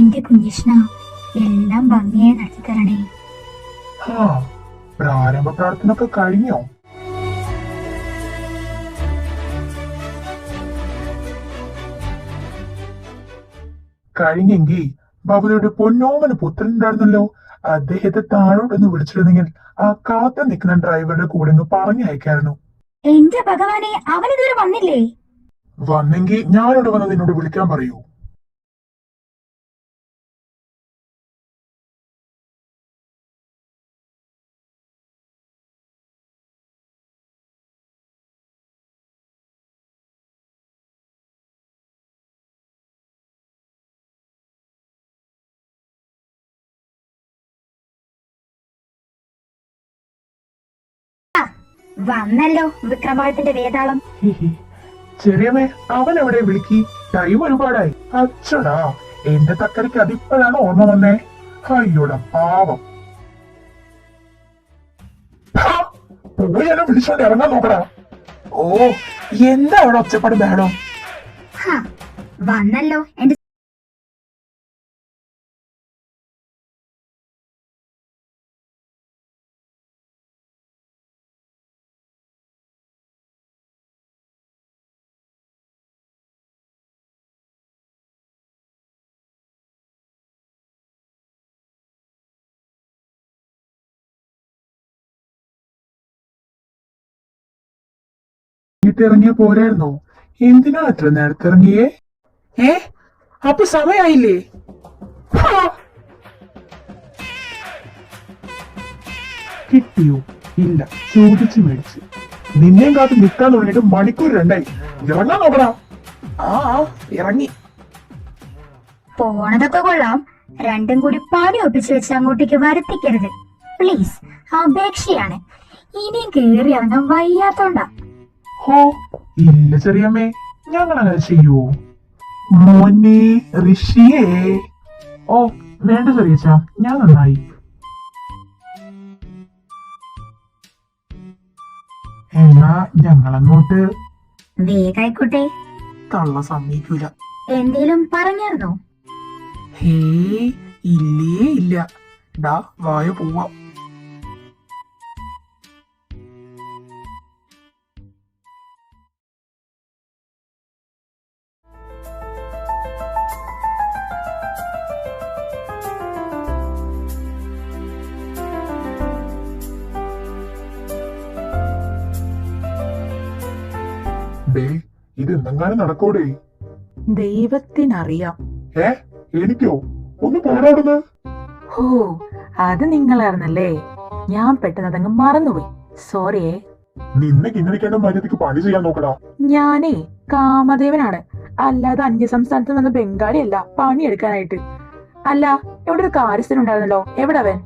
എന്റെ കുഞ്ഞിഷ്ണ എല്ലാം ഭംഗിയായി നടത്തിത്തരണേ. പ്രാരംഭ പ്രാർത്ഥന ഒക്കെ കഴിഞ്ഞോ? കഴിഞ്ഞെങ്കിൽ ബാബുയുടെ പൊന്നോമന പുത്രൻ ഉണ്ടായിരുന്നല്ലോ, അദ്ദേഹത്തെ താഴോട്ടൊന്ന് വിളിച്ചിരുന്നെങ്കിൽ ആ കാത്തു നിൽക്കുന്ന ഡ്രൈവറുടെ കൂടെ ഒന്ന് പറഞ്ഞയക്കായിരുന്നു. എന്റെ ഭഗവാനെ, അവൻ ഇതുവരെ വന്നില്ലേ? വന്നെങ്കിൽ ഞാനിവിടെ വന്ന് നിന്നോട് വിളിക്കാൻ പറയൂ. വന്നല്ലോ വിക്രമാദിത്യന്റെ വേതാളം. ചെറിയമേ, അവൻ എവിടെ? വിളിക്കി, ടൈം ഒരുപാടായി. അച്ചടാ, എന്റെ തക്കരിക്ക് അതിപ്പോഴാണ് ഓർമ്മ വന്നേ. അയ്യോടാ പാവം. പോയി എന്നെ വിളിച്ചോണ്ട് ഇറങ്ങാൻ നോക്കടാ. ഓ, എന്താ അവിടെ ഒച്ചപ്പാട് ബഹളം? വന്നല്ലോ എന്റെ ഇറങ്ങിയ പോരായിരുന്നോ? എന്തിനാ അത്ര നേരത്തെ ഇറങ്ങിയേ? അപ്പൊ സമയായില്ലേ? കിട്ടിയോ? ഇല്ല, ചോദിച്ചു മേടിച്ച്. നിന്നെയും കാത്ത് നിൽക്കാൻ തുടങ്ങിയിട്ട് മണിക്കൂർ 2ആയി. ഇറങ്ങാൻ നോക്കടാ. ഇറങ്ങി. പോണതൊക്കെ കൊള്ളാം, രണ്ടും കൂടി പാടി ഒപ്പിച്ച് വെച്ച് അങ്ങോട്ടേക്ക് വരുത്തിക്കരുത് പ്ലീസ്, അപേക്ഷയാണ്. ഇനിയും കേറി ഇറങ്ങാൻ വയ്യാത്തോണ്ടാ. ഹോ, ഇല്ല ചെറിയമ്മേ, ഞങ്ങൾ അങ്ങനെ ചെയ്യൂ. മോനെ ഋഷിയേ. ഓ വേണ്ട ചെറിയച്ച, ഞാൻ നന്നായി. എന്നാ ഞങ്ങളങ്ങോട്ട്. വേഗായിക്കോട്ടെ. തള്ള സമ്മതിക്കൂല. എന്തേലും പറഞ്ഞായിരുന്നോ? ഹേ, ഇല്ലേ ഇല്ല. ഡാ വായ പോവാ. ഇത് എന്തെങ്കിലും നടക്കൂടേ? ദൈവത്തിനറിയാം. എനിക്കോ? ഒന്ന് പോരാടുന്നത്. ഹോ, അത് നിങ്ങളായിരുന്നല്ലേ. ഞാൻ പെട്ടെന്ന് അതങ്ങ് മറന്നുപോയി, സോറിയേ. നിന്നെ കിന്നരിക്കേണ്ട മര്യാദക്ക് പണി ചെയ്യാൻ നോക്കടാ. ഞാനേ കാമദേവനാണ്, അല്ലാതെ അന്യസംസ്ഥാനത്ത് വന്ന ബംഗാളി അല്ല പണിയെടുക്കാനായിട്ട്. അല്ല, എവിടെ ഒരു കാര്യസ്ഥനുണ്ടായിരുന്നല്ലോ, എവിടെ അവൻ?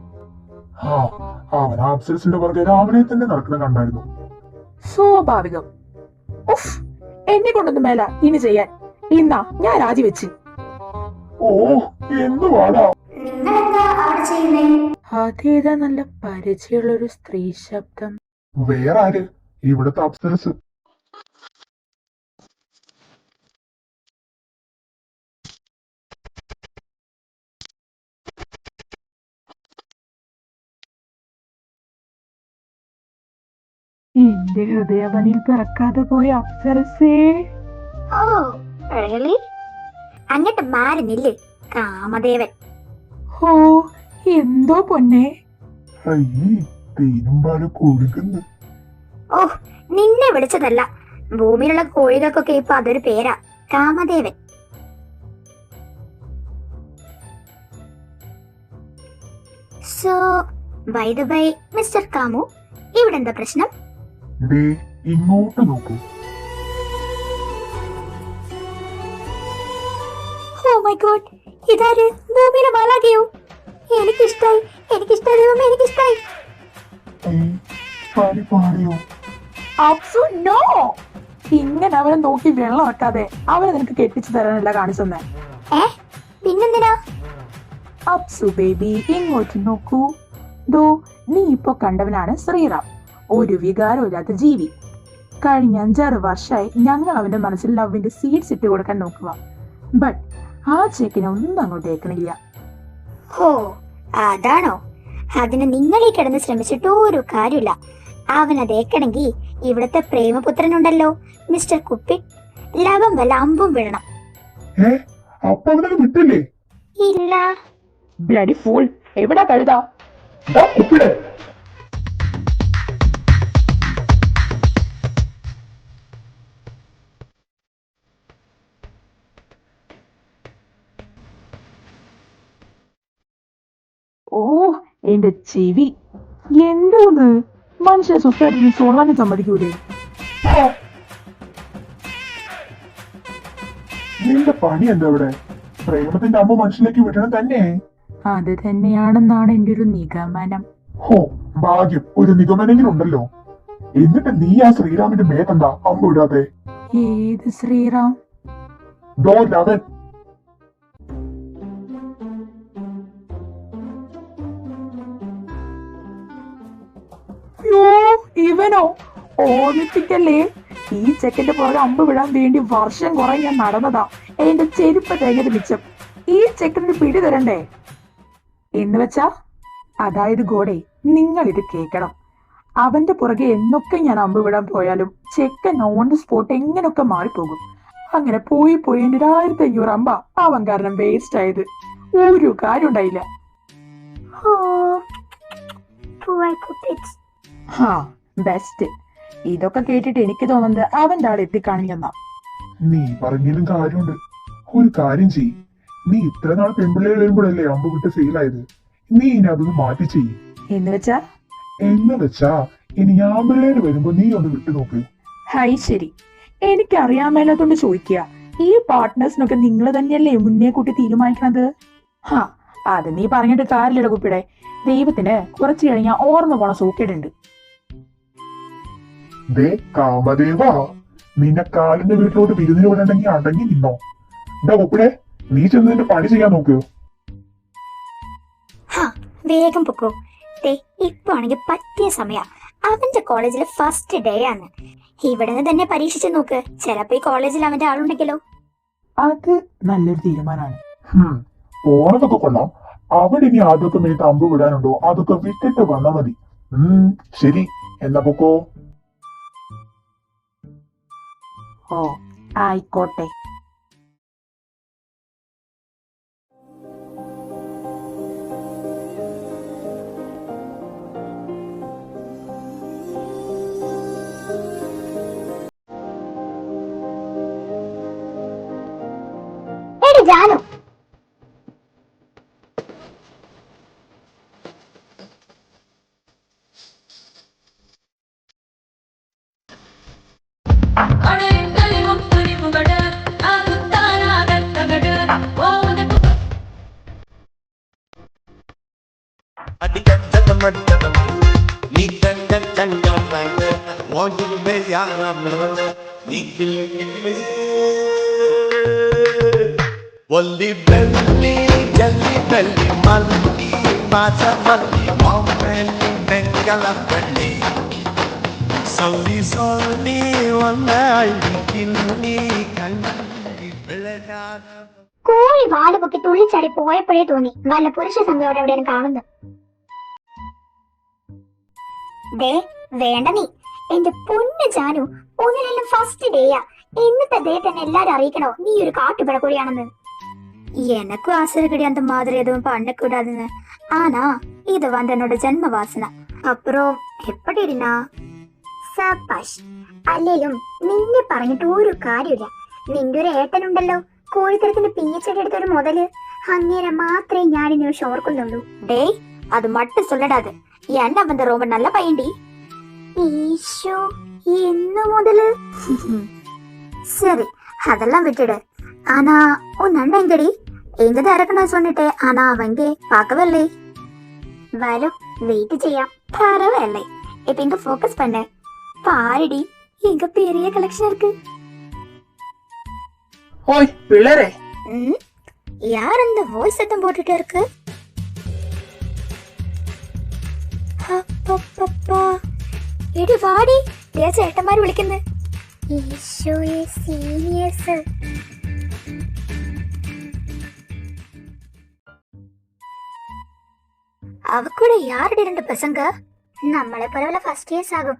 അവൻ അപ്സരസിന്റെ പുറകെ രാവിലെ തന്നെ നടക്കണം കണ്ടായിരുന്നു. സ്വാഭാവികം. എന്നെ കൊണ്ടൊന്നും മേല ഇനി ചെയ്യാൻ. ഇന്നാ ഞാൻ രാജിവെച്ച്. ഓ, എന്തുവാടാ? അതേതാ നല്ല പരിചയമുള്ളൊരു സ്ത്രീ ശബ്ദം. വേറെ ആര്? ഇവിടുത്തെ അപ്സരസ്. എന്റെ ഹൃദയവനിൽ പിറക്കാതെ പോയ അപ്സരസേ. അങ്ങോട്ട് മാറുന്നില്ലേ കാമദേവൻ. ഓ, എന്തോ പൊന്നെ. കുടിക്കുന്നു. ഓ, നിന്നെ വിളിച്ചതല്ല, ഭൂമിയിലുള്ള കോഴികൾക്കൊക്കെ ഇപ്പൊ അതൊരു പേരാ, Kamadevan. So by the by mister Kamu, ഇവിടെ എന്താ പ്രശ്നം? ഇങ്ങോട്ട് നോക്കൂ. ഓ മൈ ഗോഡ്, ഇതാര്? ഭൂമിയിലെ ബാലാകയോ? എനിക്കിഷ്ടായി, എനിക്കിഷ്ടായി ദൈവമേ, എനിക്കിഷ്ടായി. അപ്സു, നോ. ഇങ്ങനെ അവനെ നോക്കി വെള്ളം വെക്കാതെ അവനെ നിനക്ക് കെട്ടിച്ചു തരാനല്ല കാണിച്ചു തന്നെ. പിന്നെന്തിനാ? അപ്സു ബേബി, ഇങ്ങോട്ട് നോക്കൂ. ദോ, നീ ഇപ്പൊ കണ്ടവനാണ് ശ്രീറാം, ഒരു വികാരമില്ലാത്ത ജീവി. കഴിഞ്ഞ 5-6 വർഷമായി ഞങ്ങൾ അവന്റെ മനസ്സിൽ ലവിന്റെ സീഡ്സ് ഇട്ട് കൊടുക്കാൻ നോക്കുക. ബട്ട് ആ ചെക്കിനെ ഒന്നും അങ്ങോട്ട് ഏക്കണില്ല. ഓ അതാണോ? അതിന് നിങ്ങൾ ഈ കിടന്ന് ശ്രമിച്ചിട്ട് ഒരു കാര്യമില്ല. അവനത് ഏക്കണമെങ്കിൽ ഇവിടത്തെ പ്രേമപുത്രനുണ്ടല്ലോ മിസ്റ്റർ കുപ്പി, ലവം വല്ല അമ്പും വിടണം. അപ്പൊ അവനത് വിട്ടില്ലേ? ഇല്ല. ബ്ലഡി ഫൂൾ, എവിടാ കഴുതാ? ദാ കുപ്പിടെ. ഓ എന്റെ ചെവി, എന്തോന്ന് മനുഷ്യ സൊസൈറ്റിയിൽ സോളാനും സമ്മതിക്കൂലേ? നിന്റെ പണി എന്താ ഇവിടെ? പ്രേമത്തിന്റെ അമ്മ മനുഷ്യലേക്ക് വിടണം തന്നെ. അത് തന്നെയാണെന്നാണ് എന്റെ ഒരു നിഗമനം. ഹോ, ഭാഗ്യം, ഒരു നിഗമനെങ്കിലും ഉണ്ടല്ലോ. എന്നിട്ട് നീ ആ ശ്രീരാമിന്റെ മേത്തെന്താ അമ്പ് വിടാതെ? ഏത് ശ്രീറാം? ദോ ലവൻ. യോ, ഇവനോ? ഓർമ്മിപ്പിക്കല്ലേ, ഈ ചെക്കന്റെ പുറകെ അമ്പ് വിടാൻ വേണ്ടി വർഷം കുറെ ഞാൻ നടന്നതാ. എന്റെ ചെരുപ്പ് തേങ്ങത് മിച്ചം. ഈ ചെക്കനൊരു പിടി തരണ്ടേ എന്ന് വെച്ചാ? അതായത് ഗോഡെ, നിങ്ങൾ ഇത് കേക്കണം. അവന്റെ പുറകെ എന്നൊക്കെ ഞാൻ അമ്പ് വിടാൻ പോയാലും ചെക്കൻ ഓൺ ദ സ്പോട്ട് എങ്ങനൊക്കെ മാറിപ്പോകും. അങ്ങനെ പോയി എന്റെ 1500 അമ്പ അവൻ കാരണം വേസ്റ്റ് ആയത്. ഒരു കാര്യം ഉണ്ടായില്ല. ഹാ, ബെസ്റ്റ്. ഇതൊക്കെ കേട്ടിട്ട് എനിക്ക് തോന്നുന്നത് അവന്റെ ആൾ എത്തിക്കാണില്ലെന്നാ. നീ പറഞ്ഞാലും കാര്യമുണ്ട്. ഒരു കാര്യം ചെയ്യ്, നീ ഇത്ര നാൾ പെൺപിള്ളേർ വരുമ്പോഴല്ലേ അമ്പ് വിട്ട് ഫെയിലായത്. നീ ഇനി അതൊന്ന് മാറ്റി ചെയ്യ്. എന്ന് വെച്ചാ? എന്ന് വെച്ചാ ഇനി ഞാൻ പിള്ളേര് വരുമ്പോ നീ ഒന്ന് വിട്ടു നോക്ക്. ഹൈ, ശരി. എനിക്കറിയാൻ മേലാത്തോണ്ട് ചോദിക്കുക, ഈ പാർട്ട്നേഴ്സിനൊക്കെ നിങ്ങൾ തന്നെയല്ലേ മുന്നേ കൂട്ടി തീരുമാനിക്കണത്? ഹാ, അത് നീ പറഞ്ഞിട്ട് കാര്യമില്ല കുപ്പിടെ. ദൈവത്തിന് കുറച്ചു കഴിഞ്ഞാൽ ഓർമ്മ പോണ സൂക്കേടുണ്ട്. ദേ കാമദേവ, നിന്നെ കാലിന്റെ വീട്ടിലോട്ട് വിരുന്നിന് വിടണ്ടെങ്കിൽ അടങ്ങി നിന്നോ. എന്താ കുപ്പിടെ, നീ ചെന്ന് നിന്റെ പണി ചെയ്യാൻ നോക്ക്. വേഗം പൊക്കോ. ഇപ്പൊ ആണെങ്കിൽ പറ്റിയ സമയ. അവന്റെ കോളേജിലെ ഫസ്റ്റ് ഡേ ആണ്. ഇവിടെ നിന്ന് തന്നെ പരീക്ഷിച്ചു നോക്ക്. ചിലപ്പോ ഈ കോളേജിൽ അവന്റെ ആളുണ്ടെങ്കിലോ? അത് നല്ലൊരു തീരുമാനമാണ്. പോണതൊക്കെ കൊള്ളാം. അവിടെ ഇനി അതൊക്കെ മേത്ത് അമ്പ് വിടാനുണ്ടോ? അതൊക്കെ വിട്ടിട്ട് വന്നാ മതി. ശരി, എന്നാ പൊക്കോ. ഓ ആയിക്കോട്ടെ. Janu, Volli belli, jelly belly, malli, bacia malli, mommelli, bengala belli. Solli solli, vallai, kinni, kanni, belagana. കോഴി വാല് പൊക്കി തുള്ളിച്ചാടി പോയപ്പോഴേ തോന്നി വല്ല പുരുഷ സംഘയോടെ എവിടെയാണ് കാണുന്നത്. ദേ വേണ്ട നീ, എന്റെ പൊന്നു ജാനു, ഒന്നിനെല്ലാം ഫസ്റ്റ് ഡേയാ. എന്നിട്ട് ദേ തന്നെ എല്ലാരും അറിയിക്കണോ നീ ഒരു കാട്ടുപിഴക്കുഴിയാണെന്ന്? எனக்கும் ஆசை இருக்குடி அந்த மாதிரி எதுவும் பண்ணக்கூடாதுன்னு. ஆனா இது வந்து என்னோட ஜென்ம வாசனை. அப்புறம் எப்படினா സബാഷ്. അല്ലേലും നിന്നെ പറഞ്ഞിട്ട് ഒരു കാര്യമില്ല. നിന്റെ ഒരു ഏട്ടനുണ്ടല്ലോ, കോഴിത്തരത്തിന്റെ PhD എടുത്തൊരു മുതല്. അങ്ങനെ മാത്രമേ ഞാൻ ഇനി ഓർക്കുന്നുള്ളൂ. ഡേ, അത് മട്ട് சொல்லடாது. என்ன வந்த ரொம்ப நல்ல பையன்டி. ഈശോ, എന്നു മുതല്? சரி, அதெல்லாம் விட்டுடு. ஆனா உன் அண்ணன் எங்கடி? எங்கதான் இறக்கணும் சொன்னிட்டே, ஆனா அவங்க பார்க்கவில்லை. வரும், வெயிட் செய்யாம். பரவாயில்லை, இப்ப இங்க ஃபோக்கஸ் பண்ண. பாருடி, எங்க பெரிய கலெக்ஷன் இருக்கு. ஓய் பிள்ளரே, யார் அந்த வாய்ஸ் சத்தம் போட்டுட்டு இருக்கு? அப்பப்பா, എടി വാടി, ചേട്ടന്മാര് വിളിക്കുന്നു. ഈശോയെ, സീനിയേഴ്സ്. അവക്കൂടെ യാരുടെ രണ്ട് പസങ്ക നമ്മളെ പോലെ വല്ല ഫസ്റ്റ് ഇയേഴ്സ് ആകും.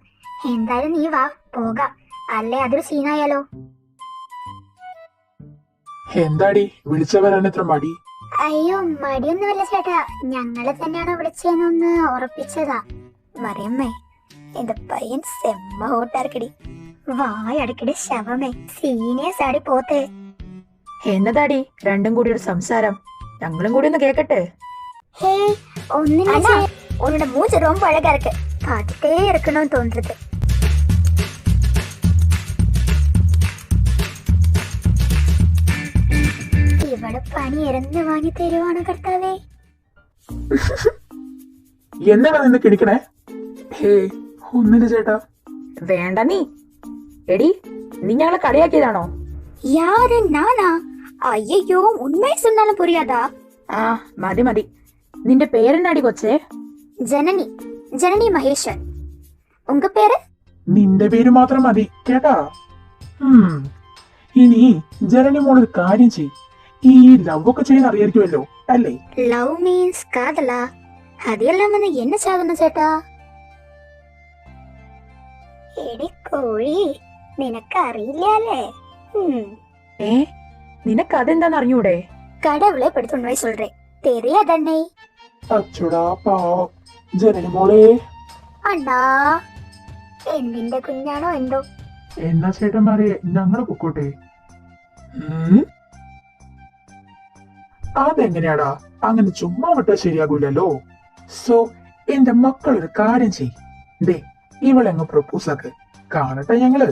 എന്തായാലും നീ വാ പോകാം, അല്ലേ അതൊരു സീനായാലോ. എന്താടി വിളിച്ച വരാൻ എത്ര മടി? അയ്യോ മടിയൊന്നുമല്ല ചേട്ടാ, ഞങ്ങളെ തന്നെയാണോ വിളിച്ചതെന്നൊന്ന് ഉറപ്പിച്ചതാ. മറിയമ്മേ എന്റെ പയ്യൻ സെമ്മ ഹോട്ടാർക്കടി, വായടക്കടി ശവമേ, സീനിയേഴ്സ് ആടി പോത്തേ. എന്നതാടി രണ്ടും കൂടി ഒരു സംസാരം? ഞങ്ങളും കൂടി ഒന്ന് കേക്കട്ടെ. ஹே ஒன்னும் உன்னோட மூச்சு ரொம்ப அழகா இருக்கு, பார்த்துட்டே இருக்கணும்னு தோன்றுது. ഇവിടെ പണി ഇറന്ന് വാങ്ങി തരുവാണ് കർത്താവേ. എന്താണ് നിന്ന് കിടിക്കണേ? ഹേ ഒന്നിന് ചേട്ടാ. വേണ്ട നീ. എടി നീ ഞങ്ങളെ കളിയാക്കിയതാണോ? யாரு நானா? ஐயோ உண்மையை சொன்னாலும் புரியாதா? ആ മതി മതി. നിന്റെ പേരെന്നാടി കൊച്ചേ? ജനനി, ജനനി മഹേശ്വർ. ഉങ്ക പേര്? നിന്റെ പേര് മാത്രം മതി കേട്ടാ. ഇനി ജനനി മോളൊരു കാര്യം ചെയ്, ഈ ലവ് ഒക്കെ ചെയ്യാൻ അറിയായിരിക്കുമല്ലോ അല്ലേ? ലവ് മീൻസ് കാതലാ? അതെല്ലാം വന്ന് എന്നെ ചാകുന്നു ചേട്ടാ. എടി കോഴി, നിനക്കറിയില്ലേ? ഏ നിനക്ക് അതെന്താന്ന് അറിഞ്ഞൂടെ? കടവുളെ പെടുത്തുണ്ടോ சொல்றேன், தெரியாதண்ணே. അച്ചടാ പാവം ജനനി മോളെ. അണ്ണാ എന്തിന്റെ കുഞ്ഞാണോ എന്തോ. എന്നാ ചേട്ടന്മാരെ ഞങ്ങള് പൊക്കോട്ടെ. അതെങ്ങനെയാടാ, അങ്ങനെ ചുമ്മാ വിട്ടാ ശരിയാകൂലല്ലോ. സോ എന്റെ മക്കളൊരു കാര്യം ചെയ്, ദേ ഇവളെങ്ങ് പ്രപ്പോസ് ആക്ക്, കാണട്ടെ ഞങ്ങള്.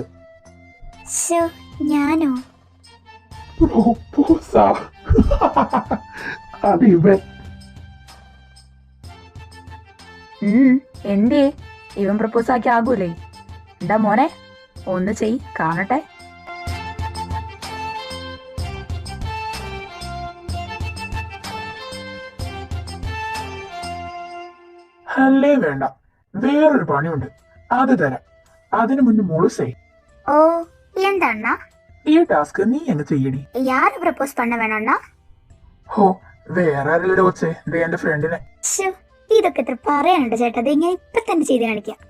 ശ്ശോ, ഞാനോ? പ്രപ്പോസാ? അത് ഇവൻ. എന്തേ ഇവൻ പ്രപ്പോസ് ആക്കി ആകൂലേ? എന്താ മോനെ ഒന്ന് ചെയ് കാണട്ടെ. അല്ലേ വേണ്ട, വേറൊരു പണിയുണ്ട്, അത് തരാം. അതിനു മുന്നേ മോള് സേ. ഓ എന്താ? ഈ ടാസ്ക് നീ എന്നെ ചെയ്യടി. யாரு ப்ரப்போஸ் பண்ண வேணும்னா? ഹോ വേറെ ആരെങ്കിലും കൊച്ചേ, ദേ എന്റെ ഫ്രണ്ടിനെ. ശ്ശോ, ഇതൊക്കെ ഇത്ര പറയാനുണ്ട് ചേട്ടാ, അത് ഞാൻ ഇപ്പൊ തന്നെ ചെയ്ത് കാണിക്കാം.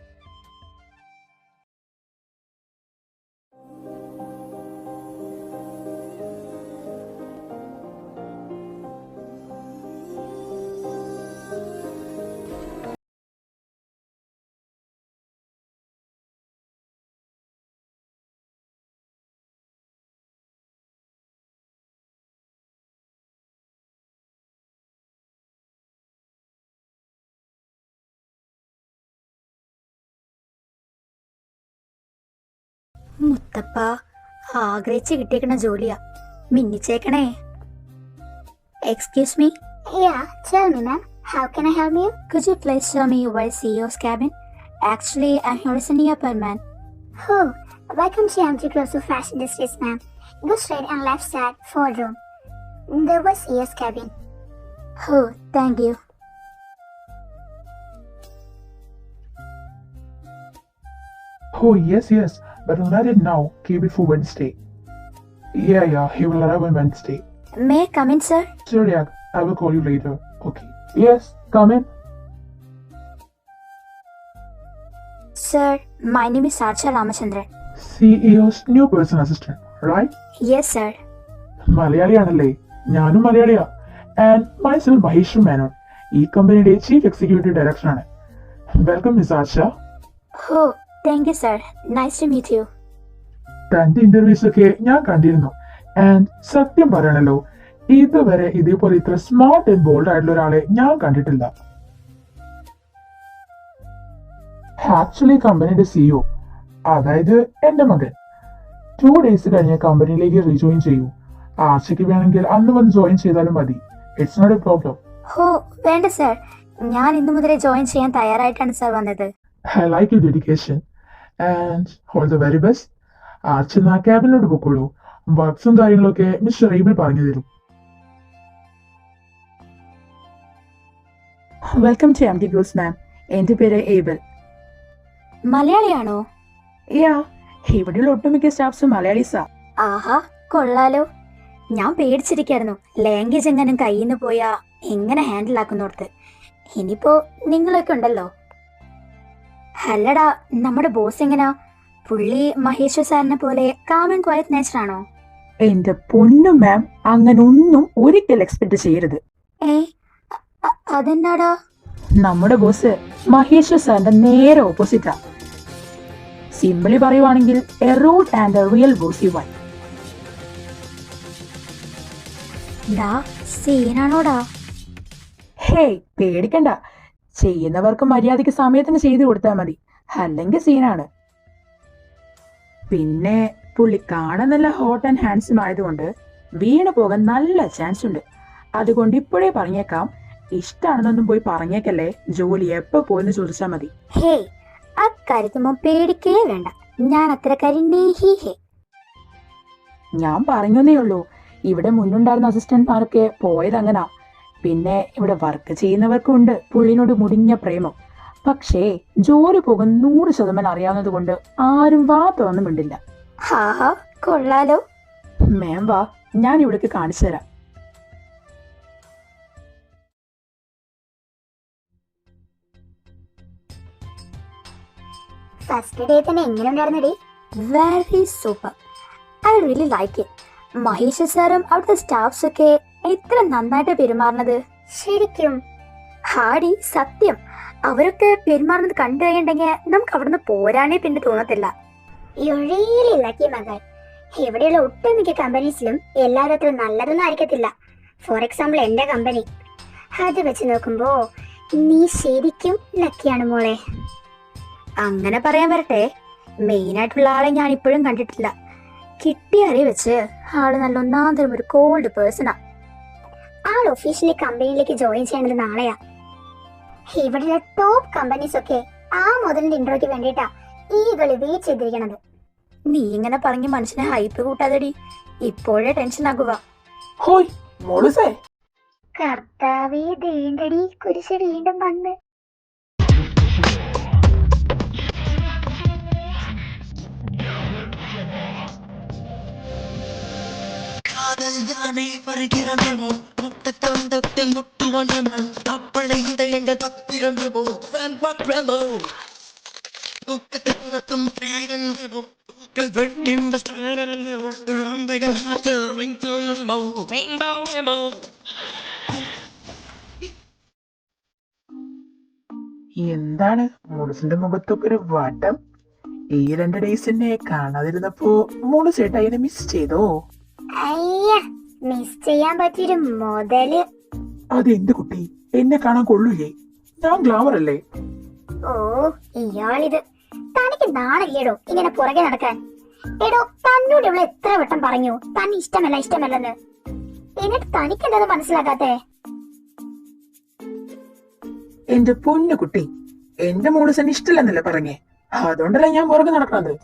മുത്തപ്പ ആഗ്രഹിച്ച് കിട്ടിയേക്കണ ജോലിയാ, മിന്നിച്ചേക്കണേ. Excuse me. Yeah, tell me ma'am, how can I help you? Could you please show me where CEO's cabin? Actually, I'm here as a new appointment. Oh, welcome to MG Close to Fashion Districts ma'am. Go straight and left side, 4th room. There was CEO's cabin. Oh, thank you. Oh yes, but not it now. Keep it for Wednesday. Yeah, he will arrive on Wednesday. May I come in, sir? Zodiac, I will call you later. Okay. Yes, come in. Sir, my name is Archa Ramachandran. CEO's new personal assistant, right? Yes, sir. മലയാളിയാണല്ലേ? ഞാനും മലയാളിയാ. And myself Mahesh Menon, ഈ കമ്പനിയുടെ chief executive director ആണ്. Welcome miss Archa. Oh, thank you, sir. Nice to meet you. തന്റെ interviews ഒക്കെ ഞാൻ കണ്ടിരുന്നു. And സത്യം പറയണല്ലോ, ഇതുവരെ ഇതേപോലെ ഇത്ര സ്മാർട്ട് ആൻഡ് ബോൾഡ് ആയിട്ടുള്ള ഒരാളെ ഞാൻ കണ്ടിട്ടില്ല. ആക്ച്വലി കമ്പനിയുടെ സിഇഒ, അതായത് എന്റെ മകൻ, 2 days കഴിഞ്ഞ് കമ്പനിയിലേക്ക് റീജോയിൻ ചെയ്യൂ. ആർച്ചയ്ക്ക് വേണമെങ്കിൽ അന്ന് വന്ന് ജോയിൻ ചെയ്താലും മതി. It's not a problem. ഓ വേണ്ട സർ, ഞാൻ ഇന്നു മുതലേ ജോയിൻ ചെയ്യാൻ തയ്യാറായിട്ടാണ് സർ വന്നത്. I like your dedication and all the very best. Archa ആ ക്യാബിനോട് പൊക്കോളൂ. വർക്ക്സും കാര്യങ്ങളൊക്കെ മിസ്റ്റർ ഏബിൾ പറഞ്ഞു തരും. വെൽക്കം ടു MD Groups മാം. എന്റെ പേര് ഏബിൾ. മലയാളിയാണോ? യാ, ഇവിടെയുള്ള ഒട്ടുമിക്ക സ്റ്റാഫ്സും മലയാളീസാ. ആഹാ, കൊള്ളാലോ. ഞാൻ പേടിച്ചിരിക്കായിരുന്നു ലാംഗ്വേജ് എങ്ങനെ കയ്യിൽ നിന്ന് പോയാ എങ്ങനെ ഹാൻഡിൽ ആക്കുന്നോർത്ത്. ഇനിയിപ്പോ നിങ്ങളൊക്കെ ഉണ്ടല്ലോ. അല്ലടാ, നമ്മുടെ ബോസ് എങ്ങനാ? പുള്ളി മഹേശ്വർ സാറിനെ പോലെ കാം ആൻഡ് ക്വയറ്റ് നേച്ചർ ആണോ? എന്റെ പൊന്നു മാം, അങ്ങനെ ഒന്നും ഒരിക്കൽ എക്സ്പെക്ട് ചെയ്യരുത്. അതെന്താടാ? നമ്മുടെ ബോസ് മഹേശ്വർ സാറിന്റെ നേരെ ഓപ്പോസിറ്റാ. സിംപിളി പറയുവാണെങ്കിൽ a rude and a real bossy one. സീനാണോടാ? ഹേയ്, പേടിക്കണ്ട. ചെയ്യുന്നവർക്ക് മര്യാദയ്ക്ക് സമയത്തിന് ചെയ്തു കൊടുത്താൽ മതി, അല്ലെങ്കിൽ സീനാണ്. പിന്നെ പുള്ളി കാണാൻ നല്ല ഹോട്ട് ആൻഡ് ഹാൻഡ്സം ആയതുകൊണ്ട് വീണ് പോകാൻ നല്ല ചാൻസ് ഉണ്ട്. അതുകൊണ്ട് ഇപ്പോഴേ പറഞ്ഞേക്കാം, ഇഷ്ടാണെന്നൊന്നും പോയി പറഞ്ഞേക്കല്ലേ. ജോലി എപ്പോ പോയെന്ന് ചോദിച്ചാൽ മതി. ഹേയ്, അക്കാര്യത്തുമ്പോ പേടിക്കേ വേണ്ട. ഞാൻ അത്രക്കാരി ഹേ. ഞാൻ പറഞ്ഞേ ഉള്ളൂ, ഇവിടെ മുന്നുണ്ടായിരുന്ന അസിസ്റ്റന്റ്മാരൊക്കെ പോയത് അങ്ങനാ. പിന്നെ ഇവിടെ വർക്ക് ചെയ്യുന്നവർക്കും ഉണ്ട് പുള്ളിനോട് മുടിഞ്ഞ പ്രേമം. പക്ഷേ ജോലി പോകാൻ 100% അറിയാവുന്നത് കൊണ്ട് ആരും വാ തുറന്നു മിണ്ടില്ല. ഹാ, കൊള്ളാലോ. മാം വാ, ഞാൻ ഇവിടേക്ക് കാണിച്ചു തരാം. ഫസ്റ്റ് ഡേ തന്നെ എങ്ങനെ ഉണ്ടായിരുന്നടി? Very super. I really like it. Mahesh സാറും അവിടുത്തെ സ്റ്റാഫ്സ് ഒക്കെ എത്ര നന്നായിട്ട് പെരുമാറുന്നത്. ശരിക്കും ഹാടി, സത്യം. അവരൊക്കെ പെരുമാറുന്നത് കണ്ടു കഴിഞ്ഞിട്ടുണ്ടെങ്കിൽ നമുക്ക് അവിടുന്ന് പോരാനേ പിന്നെ തോന്നത്തില്ല. മകൾ, ഇവിടെയുള്ള ഒട്ടുമിക്ക കമ്പനീസിലും എല്ലാവരും അത്ര നല്ലതൊന്നും ആയിരിക്കത്തില്ല. ഫോർ എക്സാമ്പിൾ എന്റെ കമ്പനി. അത് വെച്ച് നോക്കുമ്പോ നീ ശരിക്കും ലക്കിയാണ് മോളെ. അങ്ങനെ പറയാൻ വരട്ടെ, മെയിൻ ആയിട്ടുള്ള ആളെ ഞാൻ ഇപ്പോഴും കണ്ടിട്ടില്ല. കിട്ടിയാരെ വെച്ച് ആള് നല്ല ഒന്നാന്തരം ഒരു കോൾഡ് പേഴ്സണാ. ആൾ ഒഫീഷ്യലി കമ്പനിയിലേക്ക് ജോയിൻ ചെയ്യേണ്ടത് നാളെയാ. ഇവിടെയുള്ള ടോപ്പ് കമ്പനീസ് ഒക്കെ ആ മുതലിന്റെ ഇന്റർവ്യൂക്ക് വേണ്ടിയിട്ടാ ഈ കളി വെയിറ്റ് ചെയ്തിരിക്കണത്. നീ ഇങ്ങനെ പറഞ്ഞ് മനുഷ്യനെ ഹൈപ്പ് കൂട്ടാതെടി, ഇപ്പോഴേ ടെൻഷൻ ആകുക. ഹോയ് മോളുസേ, കർത്താവേ, ദേണ്ടടി കുരിശ് വീണ്ടും വന്ന്. காதல் யானை வருகிறமோ முத்த தந்தத்தில் முட்டுவனமோ அப்பளை இந்த தப்பிரமோ பக்ரமோ துக்கத்தும் பேரமோ வெண்ணிம்ப ரம்பைகள் ரிங்டோனமோ ரெயின்போ. എന്താണ് മോളുസിന്റെ മുഖത്തൊക്കെ ഒരു വട്ടം? ഈ 2 ഡേയ്സ് എന്നെ കാണാതിരുന്നപ്പോ മോള് ചേട്ടാ ഇതിനെ മിസ് ചെയ്തോ? അയ്യ, മിസ് ചെയ്യാൻ പറ്റിയൊരു മുതല്. അതെന്ത് കുട്ടി, എന്നെ കാണാൻ കൊള്ളൂലേ? ഞാൻ ഗ്ലാമർ അല്ലേ? ഓ, ഇയാളിത്. തനിക്ക് നാണില്ലേടോ ഇങ്ങനെ പുറകെ നടക്കാൻ? എടോ, തന്നോട് ഇവിടെ എത്ര വട്ടം പറഞ്ഞു തന്നെ ഇഷ്ടമല്ലെന്ന്. എന്നിട്ട് തനിക്ക് എന്താ മനസ്സിലാക്കാത്തെ? എന്റെ പൊന്നു കുട്ടി, എന്റെ മോളുസിന് ഇഷ്ടമല്ലെന്നല്ലേ പറഞ്ഞേ? അതുകൊണ്ടല്ലേ ഞാൻ പുറകെ നടക്കുന്നത്.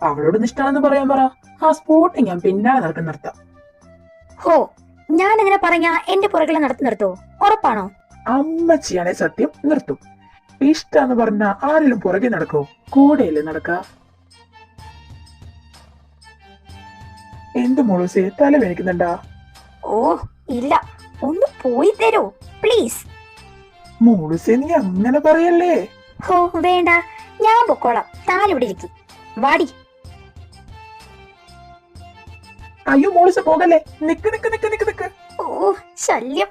അവളോട് ഇഷ്ടമാണെന്ന് പറയാൻ പറ, ആ സ്പോട്ട് ഞാൻ പിന്നാലെ നടക്കുന്ന നിർത്താം. ഹോ, ഞാൻ അങ്ങനെ പറഞ്ഞാ എന്റെ പുറകിലെ നടത്തി നിർത്തോ? ഉറപ്പാണോ? അമ്മച്ചിയാണെ സത്യം നിർത്തും. ഇഷ്ടാന്ന് പറഞ്ഞ ആരെങ്കിലും പുറകെ നടക്കോ? കൂടെയല്ലേ നടക്ക. എന്ത് മോളുസേ, തല വേനിക്കുന്നുണ്ടാ? ഓ ഇല്ല, ഒന്ന് പോയി തരോ പ്ലീസ്. മോളുസേ, നീ അങ്ങനെ പറയല്ലേ. ഹോ വേണ്ട, ഞാൻ പൊക്കോളാം. താനിവിടെ ഇരിക്കും. വാടി. അയ്യോ മോളുസേ, പോകല്ലേ. നിക്ക് നിക്ക് നിക്ക് നിക്ക് നിക്ക്. ഓ ശല്യം.